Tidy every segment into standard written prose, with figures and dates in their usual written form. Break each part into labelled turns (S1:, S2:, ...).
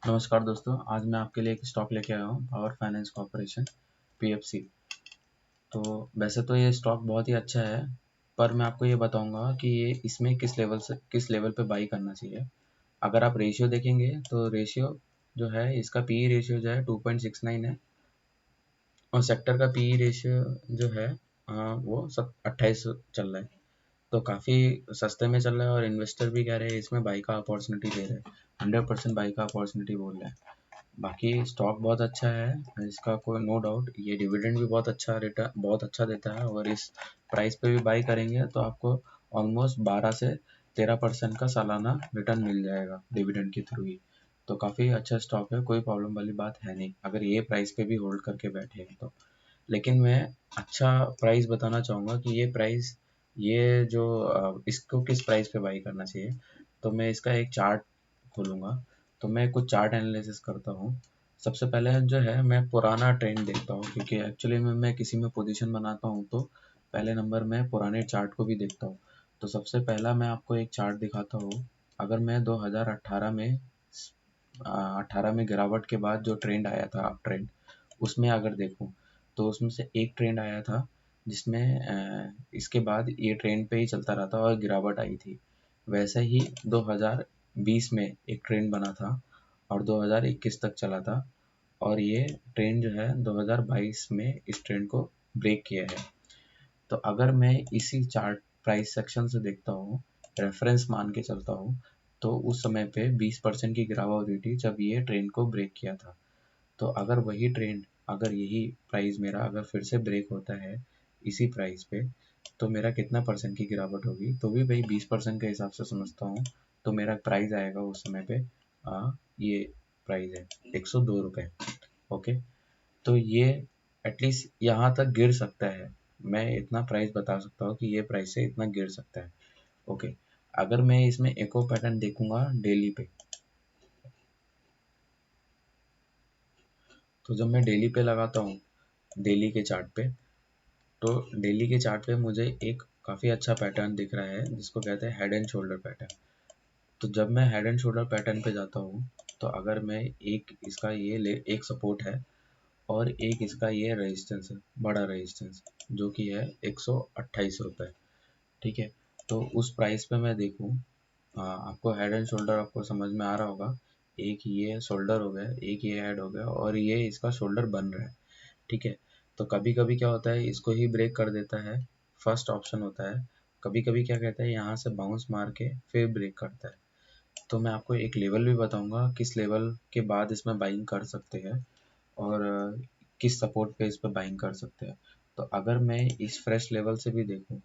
S1: नमस्कार दोस्तों, आज मैं आपके लिए एक स्टॉक लेके आया हूँ पावर फाइनेंस कॉर्पोरेशन पीएफसी। तो वैसे तो ये स्टॉक बहुत ही अच्छा है, पर मैं आपको ये बताऊंगा कि ये इसमें किस लेवल पे बाई करना चाहिए। अगर आप रेशियो देखेंगे तो रेशियो जो है इसका पीई रेशियो जो है 2.69 है और सेक्टर का पीई रेशियो जो है वो सब 28 चल रहा है। तो काफ़ी सस्ते में चल रहा है और इन्वेस्टर भी कह रहे हैं इसमें बाई का अपॉर्चुनिटी दे रहे हैं, 100% बाई का अपॉर्चुनिटी बोल रहे हैं। बाकी स्टॉक बहुत अच्छा है, इसका कोई नो डाउट। ये डिविडेंड भी बहुत अच्छा देता है और इस प्राइस पे भी बाई करेंगे तो आपको ऑलमोस्ट 12 से 13% का सालाना रिटर्न मिल जाएगा डिविडेंड के थ्रू ही। तो काफ़ी अच्छा स्टॉक है, कोई प्रॉब्लम वाली बात है नहीं अगर ये प्राइस पे भी होल्ड करके बैठे हैं तो। लेकिन मैं अच्छा प्राइस बताना चाहूँगा कि ये जो इसको किस प्राइस पे बाई करना चाहिए। तो मैं इसका एक चार्ट खोलूँगा, तो मैं कुछ चार्ट एनालिसिस करता हूँ। सबसे पहले जो है मैं पुराना ट्रेंड देखता हूँ, क्योंकि एक्चुअली में मैं किसी में पोजीशन बनाता हूँ तो पहले नंबर मैं पुराने चार्ट को भी देखता हूँ। तो सबसे पहला मैं आपको एक चार्ट दिखाता हूँ। अगर मैं 2018 में गिरावट के बाद जो ट्रेंड आया था अप ट्रेंड, उसमें अगर देखूँ तो उसमें से एक ट्रेंड आया था जिसमें इसके बाद ये ट्रेंड पे ही चलता रहा था और गिरावट आई थी। वैसे ही 2020 में एक ट्रेंड बना था और 2021 तक चला था और ये ट्रेंड जो है 2022 में इस ट्रेंड को ब्रेक किया है। तो अगर मैं इसी चार्ट प्राइस सेक्शन से देखता हूँ, रेफरेंस मान के चलता हूँ, तो उस समय पे 20% की गिरावट हुई थी जब ये ट्रेंड को ब्रेक किया था। तो अगर यही प्राइस मेरा अगर फिर से ब्रेक होता है इसी प्राइस पे, तो मेरा कितना परसेंट की गिरावट होगी, तो भी भाई 20% के हिसाब से समझता हूँ। तो मेरा प्राइस आएगा उस समय पे ये प्राइस है ₹102। ओके, तो ये एटलीस्ट यहाँ तक गिर सकता है। मैं इतना प्राइस बता सकता हूँ कि ये प्राइस से इतना गिर सकता है। ओके, अगर मैं इसमें एको पैटर्न देखूंगा डेली पे, तो जब मैं डेली पे लगाता हूँ, डेली के चार्ट पे, तो डेली के चार्ट पे मुझे एक काफ़ी अच्छा पैटर्न दिख रहा है जिसको कहते हैं हेड एंड शोल्डर पैटर्न। तो जब मैं हेड एंड शोल्डर पैटर्न पे जाता हूँ, तो अगर मैं एक सपोर्ट है और एक इसका ये रेजिस्टेंस है, बड़ा रेजिस्टेंस, जो कि है ₹128। ठीक है, तो उस प्राइस पे मैं देखूँ, आपको हेड एंड शोल्डर आपको समझ में आ रहा होगा। एक ये शोल्डर हो गया, एक ये हेड हो गया और ये इसका शोल्डर बन रहा है। ठीक है, तो कभी कभी क्या होता है इसको ही ब्रेक कर देता है, फर्स्ट ऑप्शन होता है। कभी कभी क्या कहता है यहाँ से बाउंस मार के फिर ब्रेक करता है। तो मैं आपको एक लेवल भी बताऊंगा किस लेवल के बाद इसमें बाइंग कर सकते हैं और किस सपोर्ट पे इस पर बाइंग कर सकते हैं। तो अगर मैं इस फ्रेश लेवल से भी देखूं,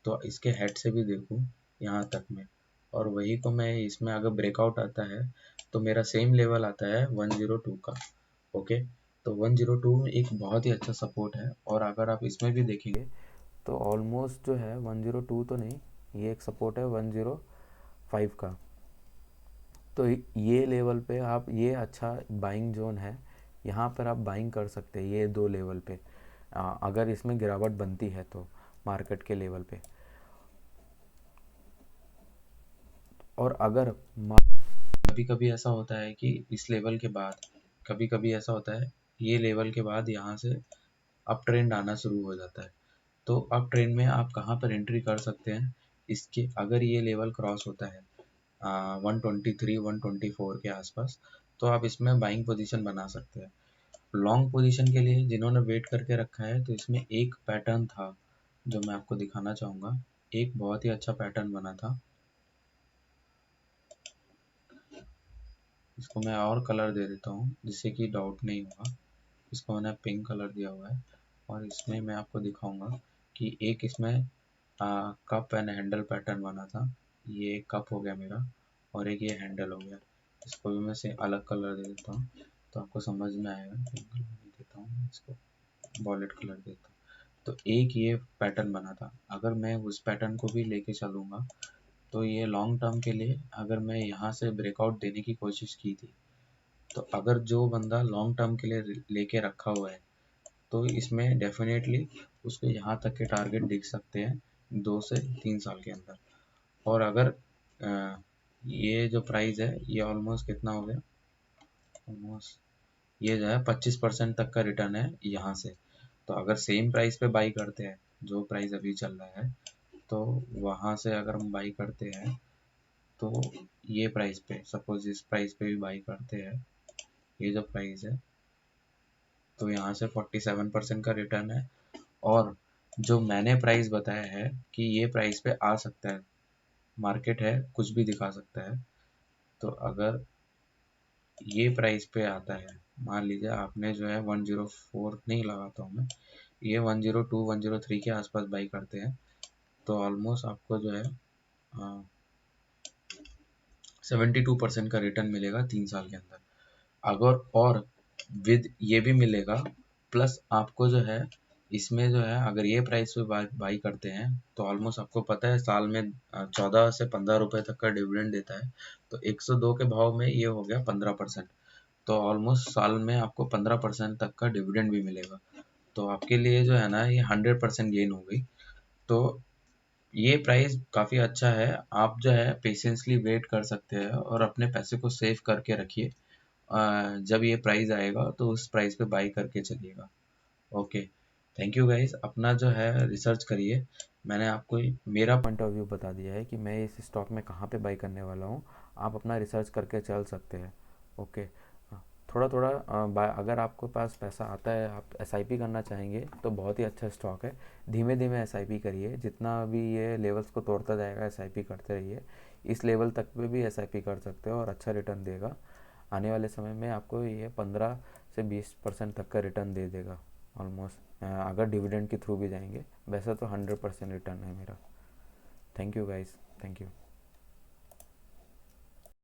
S1: तो इसके हेड से भी देखूं यहाँ तक में, और वही को मैं इसमें अगर ब्रेकआउट आता है तो मेरा सेम लेवल आता है 102 का। ओके, तो 102 एक बहुत ही अच्छा सपोर्ट है और अगर आप इसमें भी देखेंगे तो ऑलमोस्ट जो है 102 तो नहीं, ये एक सपोर्ट है 105 का। तो ये लेवल पे आप, ये अच्छा बाइंग जोन है, यहाँ पर आप बाइंग कर सकते हैं ये दो लेवल पे, अगर इसमें गिरावट बनती है तो मार्केट के लेवल पे। और अगर कभी कभी ऐसा होता है कि इस लेवल के बाद, कभी कभी ऐसा होता है ये लेवल के बाद यहाँ से अप ट्रेंड आना शुरू हो जाता है। तो अप ट्रेंड में आप कहाँ पर एंट्री कर सकते हैं, इसके अगर ये लेवल क्रॉस होता है 123 124 के आसपास, तो आप इसमें बाइंग पोजीशन बना सकते हैं। लॉन्ग पोजीशन के लिए जिन्होंने वेट करके रखा है, तो इसमें एक पैटर्न था जो मैं आपको दिखाना चाहूँगा। एक बहुत ही अच्छा पैटर्न बना था, इसको मैं और कलर दे देता हूँ जिससे कि डाउट नहीं होगा। इसको मैंने पिंक कलर दिया हुआ है और इसमें मैं आपको दिखाऊंगा कि एक इसमें कप एंड हैंडल पैटर्न बना था। ये एक कप हो गया मेरा और एक ये हैंडल हो गया। इसको भी मैं से अलग कलर दे देता हूँ तो आपको समझ में आएगा। पिंक कलर नहीं देता हूँ, इसको वॉलेट कलर देता हूँ। तो एक ये पैटर्न बना था, अगर मैं उस पैटर्न को भी लेके चलूँगा तो ये लॉन्ग टर्म के लिए, अगर मैं यहाँ से ब्रेकआउट देने की कोशिश की थी, तो अगर जो बंदा लॉन्ग टर्म के लिए लेके रखा हुआ है, तो इसमें डेफिनेटली उसको यहाँ तक के टारगेट दिख सकते हैं 2 से 3 साल के अंदर। और अगर ये जो प्राइस है ये ऑलमोस्ट कितना हो गया, ऑलमोस्ट ये जो है 25% तक का रिटर्न है यहाँ से। तो अगर सेम प्राइस पे बाई करते हैं, जो प्राइस अभी चल रहा है, तो वहाँ से अगर हम बाई करते हैं तो ये प्राइस पे, सपोज इस प्राइस पे भी बाई करते हैं, ये जो प्राइस है, तो यहाँ से 47% का रिटर्न है। और जो मैंने प्राइस बताया है कि ये प्राइस पे आ सकता है, मार्केट है, कुछ भी दिखा सकता है, तो अगर ये प्राइस पे आता है, मान लीजिए आपने जो है 104 नहीं लगाता हूँ मैं, ये 102 103 के आसपास बाई करते हैं, तो ऑलमोस्ट आपको जो है 72% का रिटर्न मिलेगा 3 साल के अंदर। अगर और विद ये भी मिलेगा, प्लस आपको जो है इसमें जो है अगर ये प्राइस पे बाई करते हैं तो ऑलमोस्ट आपको पता है साल में 14 से 15 रुपए तक का डिविडेंड देता है। तो 102 के भाव में ये हो गया 15%। तो ऑलमोस्ट साल में आपको 15% तक का डिविडेंड भी मिलेगा। तो आपके लिए जो है ना ये 100% गेन हो गई। तो ये प्राइस काफ़ी अच्छा है, आप जो है पेशेंसली वेट कर सकते हैं और अपने पैसे को सेव करके रखिए। जब ये प्राइस आएगा तो उस प्राइस पे बाई करके चलिएगा। ओके, थैंक यू गाइस, अपना जो है रिसर्च करिए। मैंने आपको मेरा पॉइंट ऑफ व्यू बता दिया है कि मैं इस स्टॉक में कहाँ पे बाई करने वाला हूँ। आप अपना रिसर्च करके चल सकते हैं। ओके, थोड़ा थोड़ा अगर आपके पास पैसा आता है, आप एसआईपी करना चाहेंगे तो बहुत ही अच्छा स्टॉक है। धीमे धीमे एसआईपी करिए, जितना भी ये लेवल्स को तोड़ता जाएगा एसआईपी करते रहिए। इस लेवल तक पे भी एसआईपी कर सकते हो और अच्छा रिटर्न देगा। आने वाले समय में आपको ये 15 से 20% तक का रिटर्न दे देगा ऑलमोस्ट, अगर डिविडेंड के थ्रू भी जाएंगे। वैसे तो 100% रिटर्न है मेरा। Thank you guys, thank you.